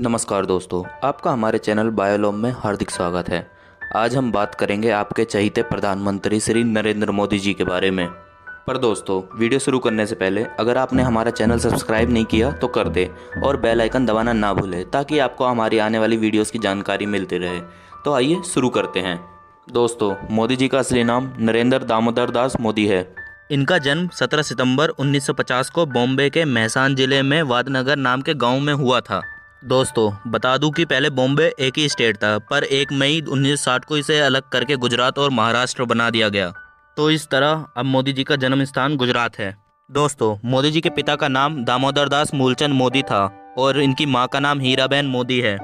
नमस्कार दोस्तों, आपका हमारे चैनल बायोलॉम में हार्दिक स्वागत है। आज हम बात करेंगे आपके चहीते प्रधानमंत्री श्री नरेंद्र मोदी जी के बारे में। पर दोस्तों, वीडियो शुरू करने से पहले अगर आपने हमारा चैनल सब्सक्राइब नहीं किया तो कर दे और बेल आइकन दबाना ना भूलें ताकि आपको हमारी आने वाली वीडियोस की जानकारी मिलती रहे। तो आइए शुरू करते हैं। दोस्तों, मोदी जी का असली नाम नरेंद्र दामोदर दास मोदी है। इनका जन्म 17 सितंबर 1950 को बॉम्बे के मेहसान जिले में वादनगर नाम के गांव में हुआ था। दोस्तों, बता दूं कि पहले बॉम्बे एक ही स्टेट था, पर 1 मई 1960 को इसे अलग करके गुजरात और महाराष्ट्र बना दिया गया। तो इस तरह अब मोदी जी का जन्म स्थान गुजरात है। दोस्तों, मोदी जी के पिता का नाम दामोदर दास मूलचंद मोदी था और इनकी मां का नाम हीराबेन मोदी है।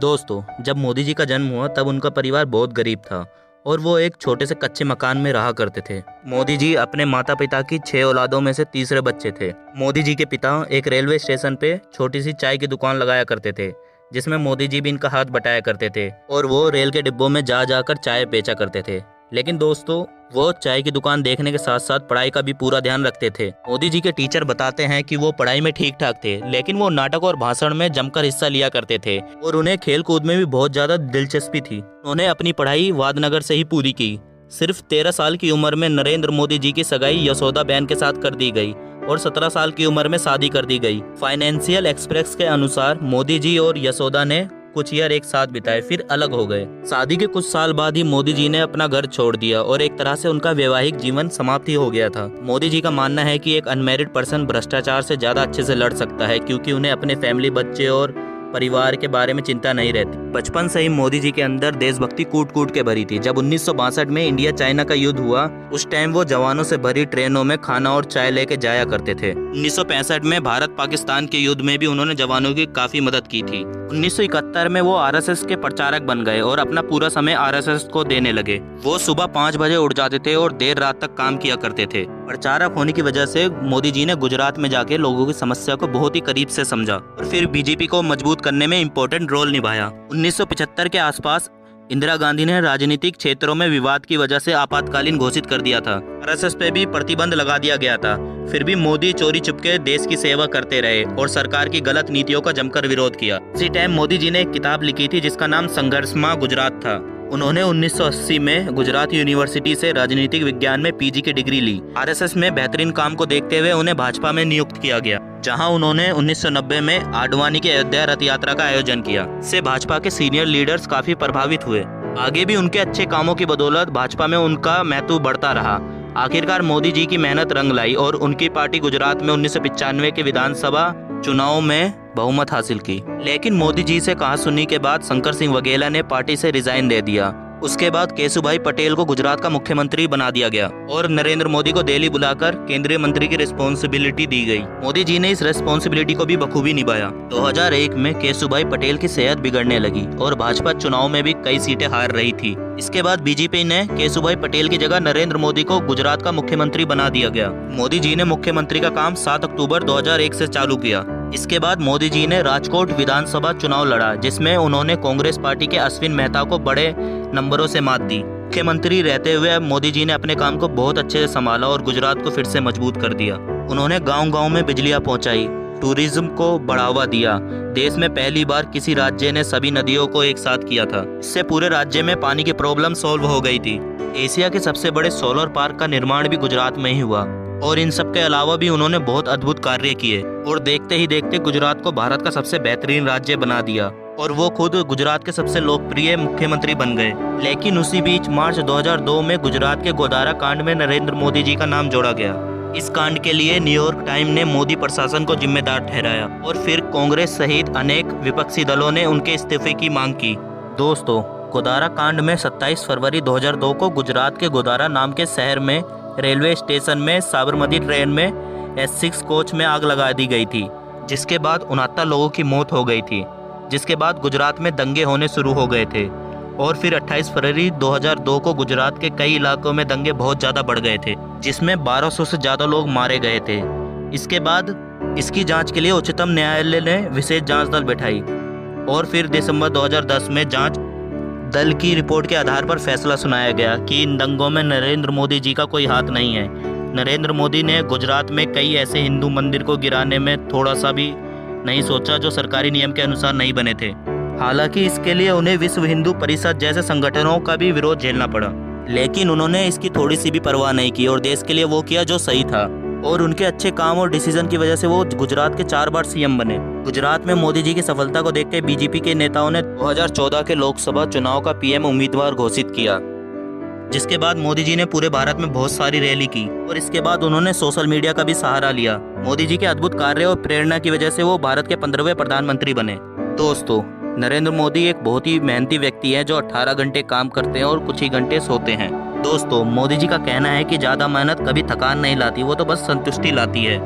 दोस्तों, जब मोदी जी का जन्म हुआ तब उनका परिवार बहुत गरीब था और वो एक छोटे से कच्चे मकान में रहा करते थे। मोदी जी अपने माता पिता की 6 औलादों में से तीसरे बच्चे थे। मोदी जी के पिता एक रेलवे स्टेशन पे छोटी सी चाय की दुकान लगाया करते थे, जिसमें मोदी जी भी इनका हाथ बटाया करते थे और वो रेल के डिब्बों में जा जाकर चाय बेचा करते थे। लेकिन दोस्तों, वो चाय की दुकान देखने के साथ साथ पढ़ाई का भी पूरा ध्यान रखते थे। मोदी जी के टीचर बताते हैं कि वो पढ़ाई में ठीक ठाक थे, लेकिन वो नाटक और भाषण में जमकर हिस्सा लिया करते थे और उन्हें खेल कूद में भी बहुत ज्यादा दिलचस्पी थी। उन्होंने अपनी पढ़ाई वादनगर से ही पूरी की। सिर्फ 13 साल की उम्र में नरेंद्र मोदी जी की सगाई यशोदा बहन के साथ कर दी गई और 17 साल की उम्र में शादी कर दी गई। फाइनेंशियल एक्सप्रेस के अनुसार मोदी जी और यशोदा ने कुछ ईयर एक साथ बिताए, फिर अलग हो गए। शादी के कुछ साल बाद ही मोदी जी ने अपना घर छोड़ दिया और एक तरह से उनका वैवाहिक जीवन समाप्त ही हो गया था। मोदी जी का मानना है कि एक अनमैरिड पर्सन भ्रष्टाचार से ज्यादा अच्छे से लड़ सकता है, क्योंकि उन्हें अपने फैमिली, बच्चे और परिवार के बारे में चिंता नहीं रहती। बचपन से ही मोदी जी के अंदर देशभक्ति कूट कूट के भरी थी। जब 1962 में इंडिया चाइना का युद्ध हुआ, उस टाइम वो जवानों से भरी ट्रेनों में खाना और चाय लेके जाया करते थे। 1965 में भारत पाकिस्तान के युद्ध में भी उन्होंने जवानों की काफी मदद की थी। 1971 में वो आरएसएस के प्रचारक बन गए और अपना पूरा समय आरएसएस को देने लगे। वो सुबह 5 बजे उठ जाते थे और देर रात तक काम किया करते थे। प्रचारक होने की वजह से मोदी जी ने गुजरात में जाके लोगों की समस्या को बहुत ही करीब से समझा और फिर बीजेपी को मजबूत करने में इम्पोर्टेंट रोल निभाया। 1975 के आसपास इंदिरा गांधी ने राजनीतिक क्षेत्रों में विवाद की वजह से आपातकालीन घोषित कर दिया था। आरएसएस पे भी प्रतिबंध लगा दिया गया था। फिर भी मोदी चोरी चुपके देश की सेवा करते रहे और सरकार की गलत नीतियों का जमकर विरोध किया। इसी टाइम मोदी जी ने एक किताब लिखी थी जिसका नाम संघर्ष मां गुजरात था। उन्होंने 1980 में गुजरात यूनिवर्सिटी से राजनीतिक विज्ञान में पीजी की डिग्री ली। आरएसएस में बेहतरीन काम को देखते हुए उन्हें भाजपा में नियुक्त किया गया, जहां उन्होंने 1990 में आडवाणी के अयोध्या रथ यात्रा का आयोजन किया। इससे भाजपा के सीनियर लीडर्स काफी प्रभावित हुए। आगे भी उनके अच्छे कामों की बदौलत भाजपा में उनका महत्व बढ़ता रहा। आखिरकार मोदी जी की मेहनत रंग लाई और उनकी पार्टी गुजरात में 1995 के विधानसभा चुनाव में बहुमत हासिल की। लेकिन मोदी जी से कहासुनी के बाद शंकर सिंह वघेला ने पार्टी से रिजाइन दे दिया। उसके बाद केशुभाई पटेल को गुजरात का मुख्यमंत्री बना दिया गया और नरेंद्र मोदी को दिल्ली बुलाकर केंद्रीय मंत्री की रिस्पॉन्सिबिलिटी दी गई। मोदी जी ने इस रिस्पॉन्सिबिलिटी को भी बखूबी निभाया। 2001 में केशुभाई पटेल की सेहत बिगड़ने लगी और भाजपा चुनाव में भी कई सीटें हार रही थी। इसके बाद बीजेपी ने केशुभाई पटेल की जगह नरेंद्र मोदी को गुजरात का मुख्यमंत्री बना दिया गया। मोदी जी ने मुख्यमंत्री का काम 7 अक्टूबर 2001 से चालू किया। इसके बाद मोदी जी ने राजकोट विधानसभा चुनाव लड़ा, जिसमें उन्होंने कांग्रेस पार्टी के अश्विन मेहता को बड़े नंबरों से मात दी। मुख्यमंत्री रहते हुए मोदी जी ने अपने काम को बहुत अच्छे से संभाला और गुजरात को फिर से मजबूत कर दिया। उन्होंने गांव-गांव में बिजलियां पहुंचाई, टूरिज्म को बढ़ावा दिया। देश में पहली बार किसी राज्य ने सभी नदियों को एक साथ किया था। इससे पूरे राज्य में पानी की प्रॉब्लम सॉल्व हो गई थी। एशिया के सबसे बड़े सोलर पार्क का निर्माण भी गुजरात में ही हुआ और इन सब के अलावा भी उन्होंने बहुत अद्भुत कार्य किए और देखते ही देखते गुजरात को भारत का सबसे बेहतरीन राज्य बना दिया और वो खुद गुजरात के सबसे लोकप्रिय मुख्यमंत्री बन गए। लेकिन उसी बीच मार्च 2002 में गुजरात के गोदारा कांड में नरेंद्र मोदी जी का नाम जोड़ा गया। इस कांड के लिए न्यूयॉर्क टाइम ने मोदी प्रशासन को जिम्मेदार ठहराया और फिर कांग्रेस सहित अनेक विपक्षी दलों ने उनके इस्तीफे की मांग की। दोस्तों, गोदारा कांड में 27 फरवरी 2002 को गुजरात के गोदारा नाम के शहर में रेलवे स्टेशन में साबरमती ट्रेन में S6 कोच में आग लगा दी गई थी, जिसके बाद 69 लोगों की मौत हो गई थी। जिसके बाद गुजरात में दंगे होने शुरू हो गए थे और फिर 28 फरवरी 2002 को गुजरात के कई इलाकों में दंगे बहुत ज़्यादा बढ़ गए थे, जिसमें 1200 से ज़्यादा लोग मारे गए थे। इसके बाद इसकी जांच के लिए उच्चतम न्यायालय ने विशेष जांच दल बैठाई और फिर दिसंबर 2010 में जांच दल की रिपोर्ट के आधार पर फैसला सुनाया गया कि इन दंगों में नरेंद्र मोदी जी का कोई हाथ नहीं है। नरेंद्र मोदी ने गुजरात में कई ऐसे हिंदू मंदिर को गिराने में थोड़ा सा भी नहीं सोचा जो सरकारी नियम के अनुसार नहीं बने थे। हालांकि इसके लिए उन्हें विश्व हिंदू परिषद जैसे संगठनों का भी विरोध झेलना पड़ा, लेकिन उन्होंने इसकी थोड़ी सी भी परवाह नहीं की और देश के लिए वो किया जो सही था। और उनके अच्छे काम और डिसीजन की वजह से वो गुजरात के 4 बार सीएम बने। गुजरात में मोदी जी की सफलता को देख के बीजेपी के नेताओं ने 2014 के लोकसभा चुनाव का पीएम उम्मीदवार घोषित किया, जिसके बाद मोदी जी ने पूरे भारत में बहुत सारी रैली की और इसके बाद उन्होंने सोशल मीडिया का भी सहारा लिया। मोदी जी के अद्भुत कार्य और प्रेरणा की वजह से वो भारत के 15वें प्रधानमंत्री बने। दोस्तों, नरेंद्र मोदी एक बहुत ही मेहनती व्यक्ति है जो 18 घंटे काम करते हैं और कुछ ही घंटे सोते हैं। दोस्तों, मोदी जी का कहना है कि ज़्यादा मेहनत कभी थकान नहीं लाती, वो तो बस संतुष्टि लाती है।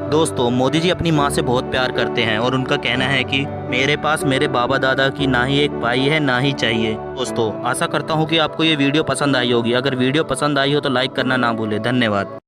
दोस्तों, मोदी जी अपनी माँ से बहुत प्यार करते हैं और उनका कहना है कि मेरे पास मेरे बाबा दादा की ना ही एक भाई है ना ही चाहिए। दोस्तों, आशा करता हूँ कि आपको ये वीडियो पसंद आई होगी। अगर वीडियो पसंद आई हो तो लाइक करना ना भूलें। धन्यवाद।